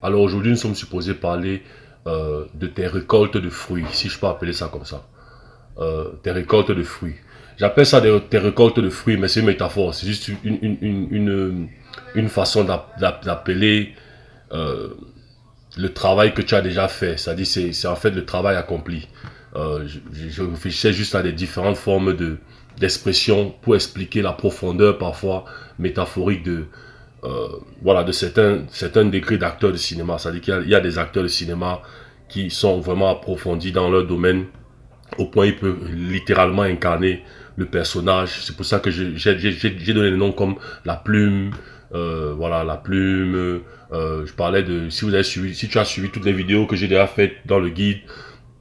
Alors aujourd'hui, nous sommes supposés parler de tes récoltes de fruits, si je peux appeler ça comme ça. Tes récoltes de fruits. J'appelle ça tes récoltes de fruits, mais c'est une métaphore. C'est juste une façon d'appeler euh, le travail que tu as déjà fait. C'est-à-dire, c'est en fait le travail accompli. Je réfléchissais juste à des différentes formes d'expression pour expliquer la profondeur parfois métaphorique voilà, de certains degrés d'acteurs de cinéma. C'est-à-dire qu'il y a des acteurs de cinéma qui sont vraiment approfondis dans leur domaine au point où ils peuvent littéralement incarner le personnage. C'est pour ça que j'ai donné le nom comme la plume, voilà, la plume. Je parlais de, si vous avez suivi, si tu as suivi toutes les vidéos que j'ai déjà faites dans le guide,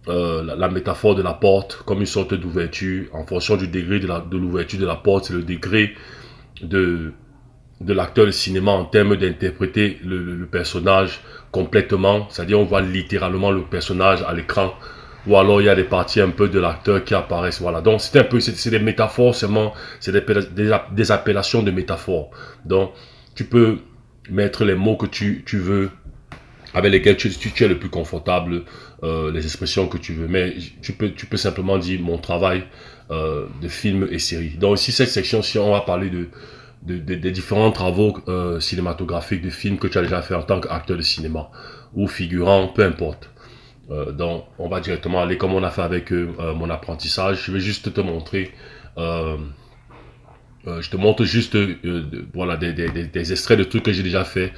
la métaphore de la porte comme une sorte d'ouverture en fonction du degré de l'ouverture de la porte, c'est le degré de de l'acteur de cinéma en termes d'interpréter le personnage complètement, c'est-à-dire on voit littéralement le personnage à l'écran, ou alors il y a des parties un peu de l'acteur qui apparaissent, voilà. Donc c'est un peu, c'est des métaphores seulement, c'est des appellations de métaphores. Donc tu peux mettre les mots que tu veux, avec lesquels tu es le plus confortable, les expressions que tu veux, mais tu peux simplement dire mon travail de film et série. Donc ici cette section, si on va parler des différents travaux cinématographiques, de films que tu as déjà fait en tant qu'acteur de cinéma ou figurant, peu importe. Donc, on va directement aller comme on a fait avec mon apprentissage. Je vais juste te montrer, je te montre juste voilà, des extraits de trucs que j'ai déjà fait.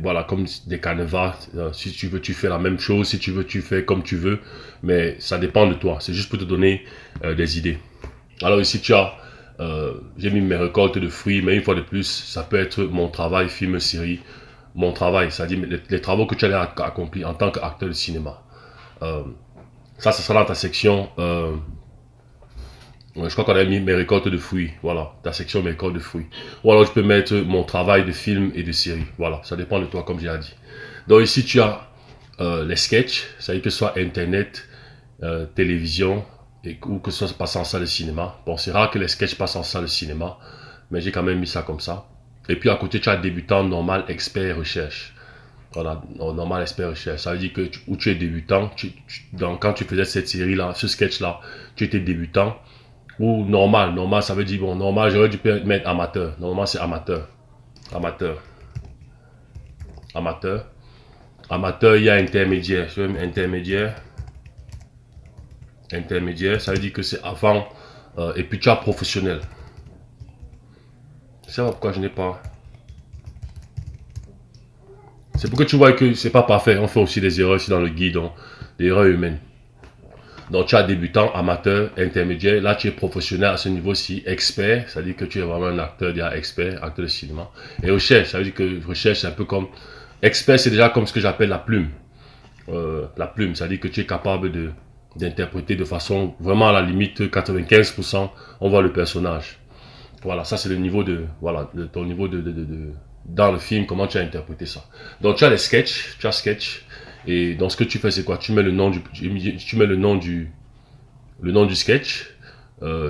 Voilà, comme des canevas. Si tu veux, tu fais la même chose. Si tu veux, tu fais comme tu veux. Mais ça dépend de toi. C'est juste pour te donner des idées. Alors ici, tu as j'ai mis mes récoltes de fruits, mais une fois de plus, ça peut être mon travail, film, série, mon travail, c'est-à-dire les travaux que tu as accomplis en tant qu'acteur de cinéma. Euh, ça, ce sera dans ta section, je crois qu'on a mis mes récoltes de fruits, voilà, ta section mes récoltes de fruits. Ou alors je peux mettre mon travail de film et de série, voilà, ça dépend de toi, comme j'ai dit. Donc ici, tu as les sketchs, c'est-à-dire que ce soit internet, télévision, ou que ça se passe en salle de cinéma. Bon, c'est rare que les sketchs passent en salle de cinéma, mais j'ai quand même mis ça comme ça. Et puis à côté, tu as débutant, normal, expert, recherche. Voilà, normal, expert, recherche. Ça veut dire que où tu es débutant, quand tu faisais cette série-là, ce sketch-là, tu étais débutant. Ou normal, normal, ça veut dire, bon, normal, j'aurais dû mettre amateur. Normalement, c'est amateur. Amateur. Amateur. Amateur, il y a intermédiaire. Je vais mettre intermédiaire. Intermédiaire, ça veut dire que c'est avant. Et puis tu as professionnel. C'est pourquoi je n'ai pas. C'est pour que tu vois que c'est pas parfait. On fait aussi des erreurs ici dans le guide, donc, des erreurs humaines. Donc tu as débutant, amateur, intermédiaire. Là tu es professionnel à ce niveau-ci, expert. Ça veut dire que tu es vraiment un acteur déjà expert, acteur de cinéma. Et recherche, ça veut dire que recherche c'est un peu comme. Expert, c'est déjà comme ce que j'appelle la plume. La plume, ça veut dire que tu es capable d'interpréter de façon vraiment à la limite 95%, on voit le personnage. Voilà, ça c'est le niveau de, voilà, de ton niveau dans le film, comment tu as interprété ça. Donc tu as les sketchs, tu as sketch, et dans ce que tu fais c'est quoi? Tu mets le nom tu mets le nom du sketch,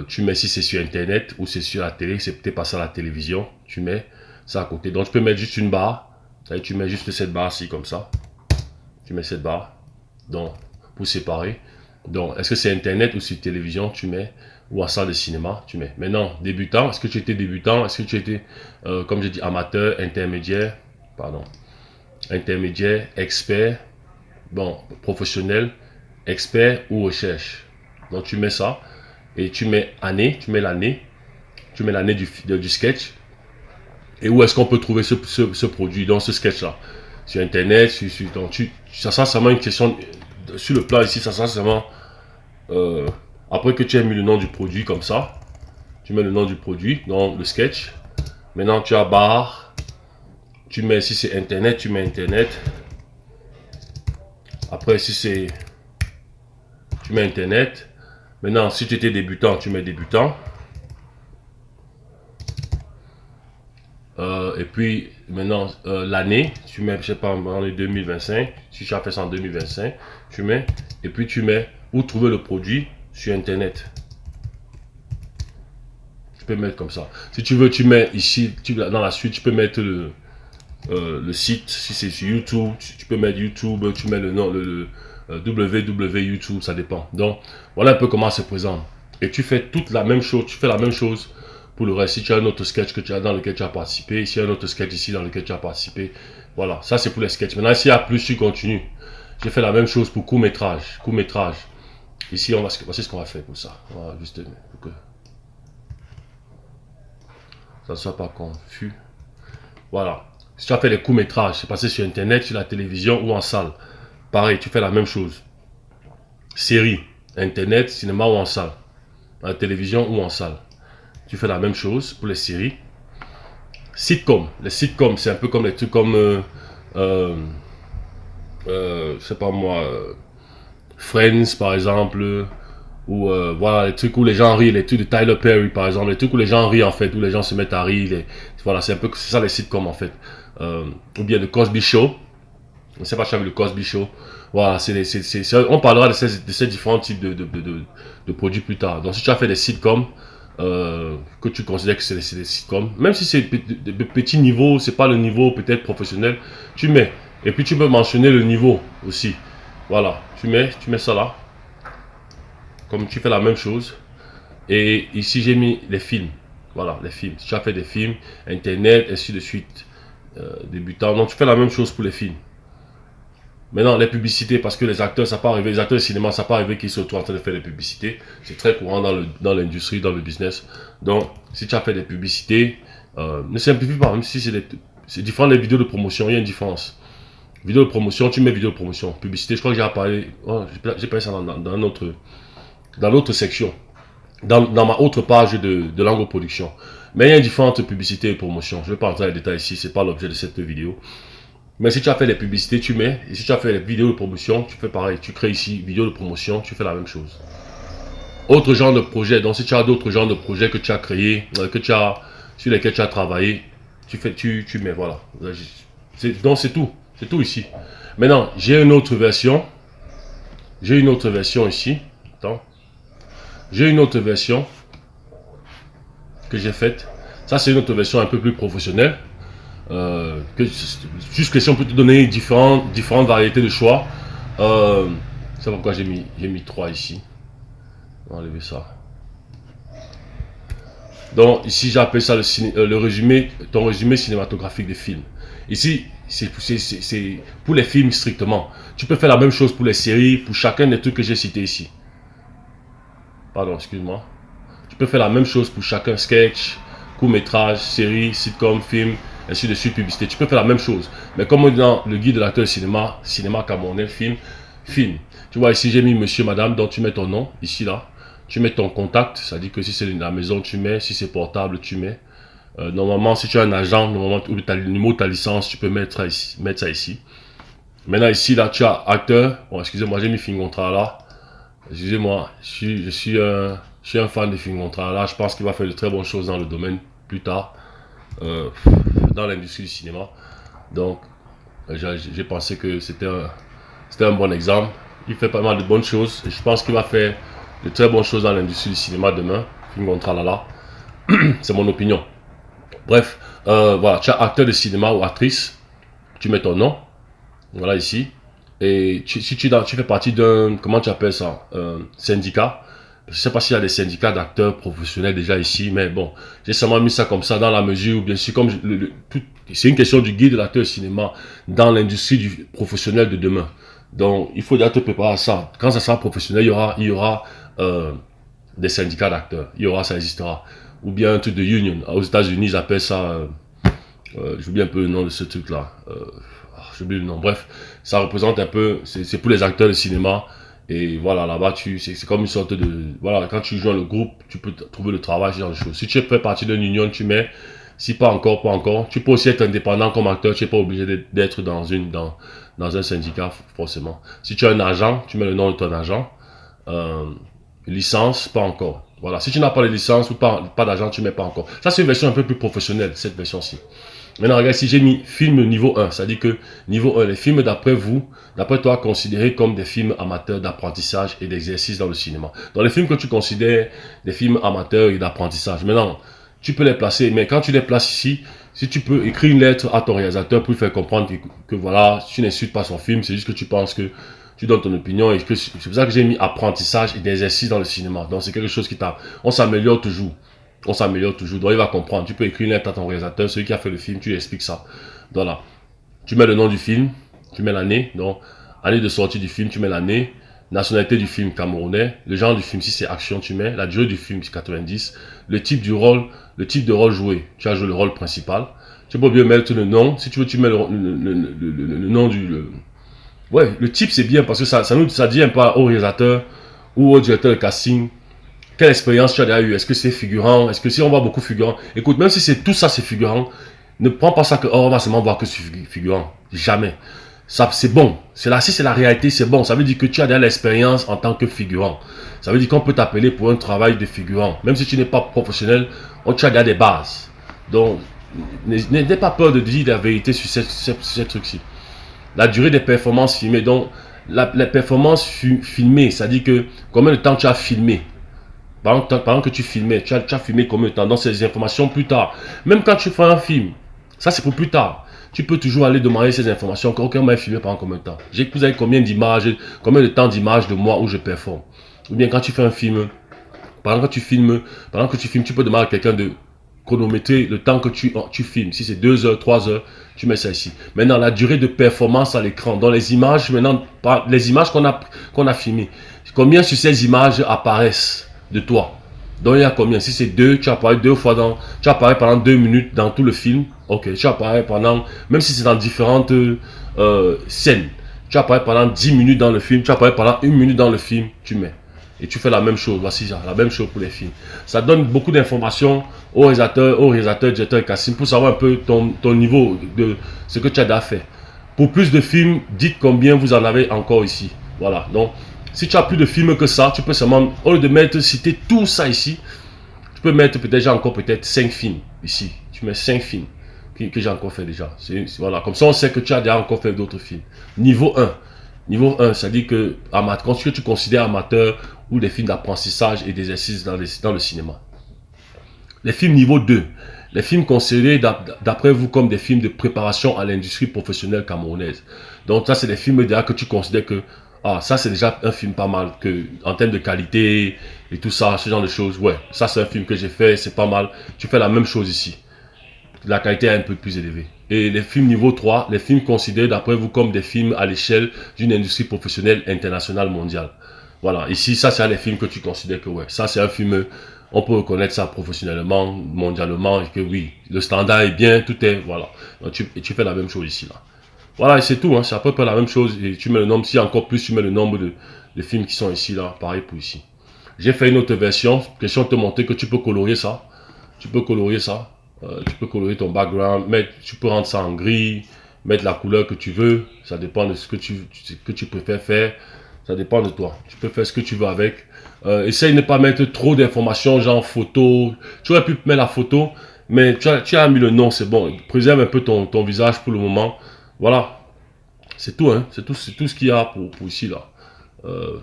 tu mets si c'est sur internet ou c'est sur la télé, c'est peut-être pas ça la télévision, tu mets ça à côté. Donc tu peux mettre juste une barre, tu mets juste cette barre-ci comme ça, tu mets cette barre, donc pour séparer. Donc, est-ce que c'est internet ou c'est télévision, tu mets, ou en salle de cinéma, tu mets. Maintenant, débutant, est-ce que tu étais débutant, est-ce que tu étais, comme j'ai dit, amateur, intermédiaire, pardon, intermédiaire, expert, bon, professionnel, expert ou recherche. Donc, tu mets ça, et tu mets année, tu mets l'année du sketch, et où est-ce qu'on peut trouver ce produit, dans ce sketch-là. Sur internet, donc ça sera seulement une question, sur le plan ici, ça sera seulement après que tu aies mis le nom du produit comme ça, tu mets le nom du produit dans le sketch. Maintenant, tu as barre. Tu mets, si c'est internet, tu mets internet. Après, si c'est. Tu mets internet. Maintenant, si tu étais débutant, tu mets débutant. Et puis, maintenant, l'année, tu mets, je sais pas, en 2025. Si tu as fait ça en 2025, tu mets. Et puis, tu mets où trouver le produit sur internet. Tu peux mettre comme ça. Si tu veux, tu mets ici, dans la suite, tu peux mettre le site. Si c'est sur YouTube, tu peux mettre YouTube, tu mets le nom, www YouTube, ça dépend. Donc, voilà un peu comment se présente. Et tu fais toute la même chose, tu fais la même chose pour le reste. Si tu as un autre sketch que tu as dans lequel tu as participé, ici un autre sketch ici dans lequel tu as participé, voilà, ça c'est pour les sketchs. Maintenant, s'il y a plus, tu continues. J'ai fait la même chose pour court métrage, Ici, voici ce qu'on va faire pour ça. Voilà, juste pour que ça ne soit pas confus. Voilà. Si tu as fait les courts métrages, c'est passé sur internet, sur la télévision ou en salle. Pareil, tu fais la même chose. Série, internet, cinéma ou en salle. À la télévision ou en salle. Tu fais la même chose pour les séries. Sitcom. Les sitcoms, c'est un peu comme les trucs comme, je sais pas moi, Friends par exemple, ou voilà, les trucs où les gens rient, les trucs de Tyler Perry par exemple, les trucs où les gens rient en fait, où les gens se mettent à rire. Voilà, c'est un peu ça les sitcoms en fait. Ou bien le Cosby Show. Je ne sais pas si tu as vu le Cosby Show. Voilà, on parlera de ces différents types de produits plus tard. Donc si tu as fait des sitcoms, que tu considères que c'est des sitcoms, même si c'est de petits niveaux, c'est pas le niveau peut-être professionnel, tu mets. Et puis tu peux mentionner le niveau aussi. Voilà, tu mets ça là. Comme tu fais la même chose. Et ici j'ai mis les films. Voilà, les films. Si tu as fait des films, internet, ainsi de suite. Débutants. Donc tu fais la même chose pour les films. Maintenant, les publicités, parce que les acteurs, ça peut arriver, les acteurs de cinéma, ça peut arriver qu'ils se retrouvent en train de faire des publicités. C'est très courant dans l'industrie, dans le business. Donc, si tu as fait des publicités, ne simplifie pas, même si c'est différent des vidéos de promotion, il y a une différence. Vidéo de promotion, tu mets vidéo de promotion. Publicité, je crois que j'ai parlé, j'ai parlé ça dans l'autre section, dans ma autre page de Lango Production. Mais il y a une différence entre publicité et promotion. Je ne vais pas entrer dans les détails ici, ce n'est pas l'objet de cette vidéo. Mais si tu as fait les publicités, tu mets. Et si tu as fait les vidéos de promotion, tu fais pareil. Tu crées ici, vidéo de promotion, tu fais la même chose. Autre genre de projet. Donc si tu as d'autres genres de projets que tu as créés, sur lesquels tu as travaillé, tu mets, voilà. Donc c'est tout. C'est tout ici. Maintenant, j'ai une autre version. J'ai une autre version ici. Attends. J'ai une autre version que j'ai faite. Ça, c'est une autre version un peu plus professionnelle. Juste question pour te donner différentes variétés de choix. C'est pourquoi j'ai mis 3 ici. On va enlever ça. Donc ici j'appelle ça le résumé, ton résumé cinématographique des films. Ici c'est pour les films strictement. Tu peux faire la même chose pour les séries, pour chacun des trucs que j'ai cités ici. Pardon, excuse-moi. Tu peux faire la même chose pour chacun, sketch, court-métrage, série, sitcom, film, ainsi de suite, publicité. Tu peux faire la même chose. Mais comme dans le guide de l'acteur de cinéma camerounais, film. Tu vois ici, j'ai mis monsieur, madame, donc tu mets ton nom, ici, là. Tu mets ton contact, ça dit que si c'est la maison, tu mets. Si c'est portable, tu mets. Normalement, si tu as un agent, normalement, ou le numéro de ta licence, tu peux mettre ça ici. Maintenant, ici, là, tu as acteur. Bon, excusez-moi, j'ai mis film contrat là. Excusez-moi, je suis un fan de film contrat là. Je pense qu'il va faire de très bonnes choses dans le domaine plus tard. Dans l'industrie du cinéma. Donc, j'ai pensé que c'était un bon exemple. Il fait pas mal de bonnes choses et je pense qu'il va faire de très bonnes choses dans l'industrie du cinéma demain. Film contrat là. C'est mon opinion. Bref, voilà, tu as acteur de cinéma ou actrice, tu mets ton nom, voilà ici. Et si tu fais partie d'un, comment tu appelles ça, syndicat. Je ne sais pas s'il y a des syndicats d'acteurs professionnels déjà ici, mais bon, j'ai seulement mis ça comme ça dans la mesure où, bien sûr, comme c'est une question du guide de l'acteur de cinéma dans l'industrie du professionnel de demain. Donc, il faut déjà te préparer à ça. Quand ça sera professionnel, il y aura des syndicats d'acteurs. Il y aura, ça existera. Ou bien un truc de union. Aux États-Unis, ils appellent ça, j'oublie un peu le nom de ce truc-là. J'oublie le nom. Bref, ça représente un peu, c'est pour les acteurs de cinéma. Et voilà, là-bas, c'est comme une sorte de... Voilà, quand tu joins le groupe, tu peux trouver le travail, ce genre de choses. Si tu es fait partie d'une union, tu mets... Si pas encore, pas encore. Tu peux aussi être indépendant comme acteur. Tu n'es pas obligé d'être dans un syndicat, forcément. Si tu as un agent, tu mets le nom de ton agent. Licence, pas encore. Voilà. Si tu n'as pas de licence ou pas d'agent, tu mets pas encore. Ça, c'est une version un peu plus professionnelle, cette version-ci. Maintenant, regarde, si j'ai mis film niveau 1, ça dit que niveau 1, les films d'après toi, considérés comme des films amateurs d'apprentissage et d'exercice dans le cinéma. Dans les films que tu considères des films amateurs et d'apprentissage, maintenant, tu peux les placer, mais quand tu les places ici, Si tu peux écrire une lettre à ton réalisateur pour lui faire comprendre que voilà, tu n'insultes pas son film, c'est juste que tu penses que tu donnes ton opinion et que c'est pour ça que j'ai mis apprentissage et d'exercice dans le cinéma. Donc c'est quelque chose qui t'a... On s'améliore toujours. On s'améliore toujours. Donc il va comprendre. Tu peux écrire une lettre à ton réalisateur, celui qui a fait le film, tu lui expliques ça. Donc là, tu mets le nom du film, tu mets l'année, donc année de sortie du film, tu mets l'année, nationalité du film camerounais, le genre du film, si c'est action, tu mets, la durée du film, c'est 90, le type du rôle, le type de rôle joué, tu as joué le rôle principal. Tu peux bien mettre le nom, si tu veux, tu mets le nom du... Ouais, le type c'est bien parce que ça dit un peu au réalisateur ou au directeur de casting quelle expérience tu as déjà eu. Est-ce que c'est figurant? Est-ce que si on voit beaucoup figurant, écoute, même si c'est tout ça c'est figurant, ne prends pas ça que on va seulement voir que c'est figurant. Jamais. Ça c'est bon. Si c'est la réalité, c'est bon. Ça veut dire que tu as déjà l'expérience en tant que figurant. Ça veut dire qu'on peut t'appeler pour un travail de figurant. Même si tu n'es pas professionnel, tu as déjà des bases. Donc, n'aie pas peur de dire la vérité sur ces trucs-ci. La durée des performances filmées. Donc, les performances filmées, ça dit que combien de temps tu as filmé. Pendant que tu filmais, tu as filmé combien de temps. Donc, ces informations plus tard. Même quand tu fais un film, ça c'est pour plus tard. Tu peux toujours aller demander ces informations. Aucun m'a filmé pendant combien de temps. Vous avez combien d'images, combien de temps d'images de moi où je performe. Ou bien quand tu fais un film, pendant que tu filmes, tu peux demander à quelqu'un de chronométrer le temps que tu filmes. Si c'est 2 heures, 3 heures, tu mets ça ici. Maintenant, la durée de performance à l'écran. Dans les images, maintenant, les images qu'on a filmées. Combien sur ces images apparaissent de toi? Donc, il y a combien? Si c'est 2, tu apparais 2 fois tu apparais pendant 2 minutes dans tout le film. Ok, tu apparais pendant, même si c'est dans différentes scènes, tu apparais pendant 10 minutes dans le film, tu apparais pendant 1 minute dans le film, tu mets. Et tu fais la même chose, voici ça, la même chose pour les films. Ça donne beaucoup d'informations aux réalisateurs, directeurs et casting pour savoir un peu ton niveau de ce que tu as déjà fait. Pour plus de films, dites combien vous en avez encore ici. Voilà, donc si tu as plus de films que ça, tu peux seulement, au lieu de citer tout ça ici, tu peux mettre peut-être 5 films ici. Tu mets 5 films que j'ai encore fait déjà. Voilà, comme ça on sait que tu as déjà encore fait d'autres films. Niveau 1. Niveau 1, ça dit que ce que tu considères amateur ou des films d'apprentissage et d'exercice dans le cinéma. Les films niveau 2, les films considérés d'après vous comme des films de préparation à l'industrie professionnelle camerounaise. Donc ça, c'est des films déjà que tu considères que ça c'est déjà un film pas mal, que en termes de qualité et tout ça, ce genre de choses. Ouais, ça c'est un film que j'ai fait, c'est pas mal. Tu fais la même chose ici. La qualité est un peu plus élevée. Et les films niveau 3, les films considérés d'après vous comme des films à l'échelle d'une industrie professionnelle internationale mondiale. Voilà, ici, ça c'est les films que tu considères que ouais, ça c'est un film, on peut reconnaître ça professionnellement, mondialement, et que oui, le standard est bien, tout est, voilà. Donc, tu fais la même chose ici, là. Voilà, et c'est tout, hein, c'est à peu près la même chose, et tu mets le nombre, si encore plus, tu mets le nombre de films qui sont ici, là, pareil pour ici. J'ai fait une autre version, question de te montrer que tu peux colorier ça. Tu peux colorier ça. Tu peux colorer ton background, tu peux rendre ça en gris, mettre la couleur que tu veux, ça dépend de ce que tu préfères faire, ça dépend de toi, tu peux faire ce que tu veux avec. Essaye de ne pas mettre trop d'informations, genre photo, tu aurais pu mettre la photo, mais tu as mis le nom, c'est bon, préserve un peu ton visage pour le moment, voilà, c'est tout, hein, c'est tout ce qu'il y a pour ici, là, pour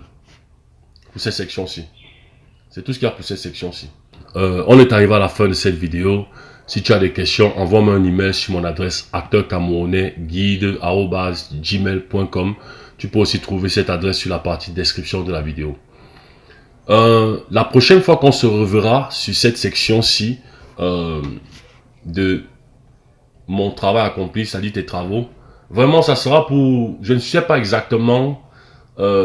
cette section-ci, c'est tout ce qu'il y a pour cette section-ci. On est arrivé à la fin de cette vidéo. Si tu as des questions, envoie-moi un email sur mon adresse acteurcamerounais@gmail.com. Tu peux aussi trouver cette adresse sur la partie description de la vidéo. La prochaine fois qu'on se reverra sur cette section-ci de mon travail accompli, c'est-à-dire tes travaux, vraiment ça sera pour... Je ne sais pas exactement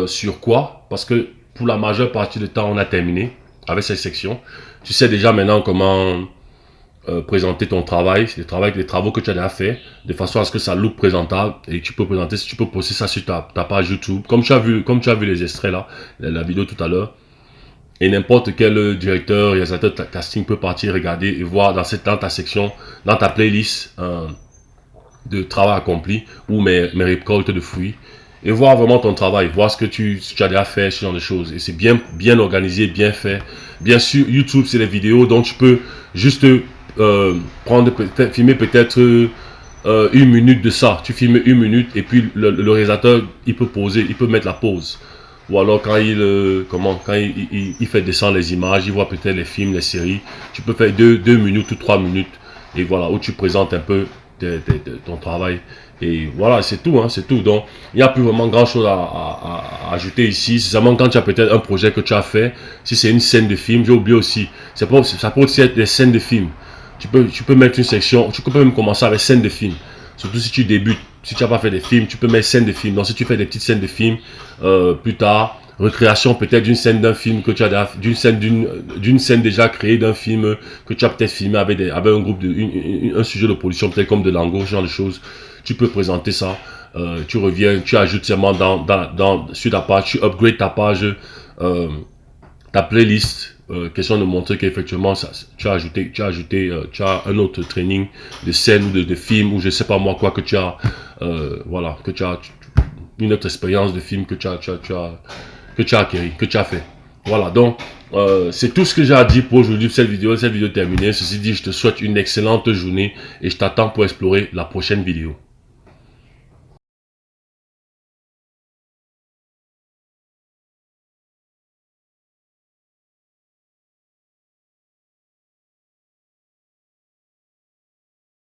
sur quoi, parce que pour la majeure partie du temps, on a terminé avec cette section. Tu sais déjà maintenant comment... présenter ton travail, les travaux que tu as déjà fait, de façon à ce que ça look présentable et tu peux présenter, si tu peux poster ça sur ta page YouTube, comme tu as vu les extraits là, la vidéo tout à l'heure, et n'importe quel directeur, réalisateur de casting peut partir regarder et voir dans ta section, dans ta playlist de travail accompli ou mes récoltes de fruits, et voir vraiment ton travail, voir ce que tu as déjà fait, ce genre de choses. Et c'est bien organisé, bien fait. Bien sûr, YouTube, c'est les vidéos, donc tu peux juste filmer peut-être 1 minute de ça. Tu filmes 1 minute et puis le réalisateur, il peut poser, il peut mettre la pause. Ou alors quand il fait descendre les images, il voit peut-être les films, les séries. Tu peux faire 2 minutes ou 3 minutes et voilà, où tu présentes un peu ton travail. Et voilà, c'est tout, hein, c'est tout. Donc, il n'y a plus vraiment grand chose à ajouter ici. C'est seulement quand tu as peut-être un projet que tu as fait. Si c'est une scène de film, j'ai oublié aussi. Ça peut aussi être des scènes de film. Tu peux mettre une section, tu peux même commencer avec scènes de film. Surtout si tu débutes, si tu n'as pas fait des films, tu peux mettre scènes de film. Donc, si tu fais des petites scènes de film, plus tard, recréation peut-être d'une scène d'un film que tu as d'une scène déjà créée d'un film que tu as peut-être filmé avec un groupe un sujet de production peut-être comme de Lango, ce genre de choses. Tu peux présenter ça, tu reviens, tu ajoutes seulement sur ta page, tu upgrades ta page, ta playlist, question de montrer qu'effectivement tu as un autre training de scène ou de film ou je sais pas moi quoi que tu as, voilà, que tu as une autre expérience de film que tu as acquis, que tu as fait. Voilà, donc c'est tout ce que j'ai à dire pour aujourd'hui pour cette vidéo terminée. Ceci dit, je te souhaite une excellente journée et je t'attends pour explorer la prochaine vidéo.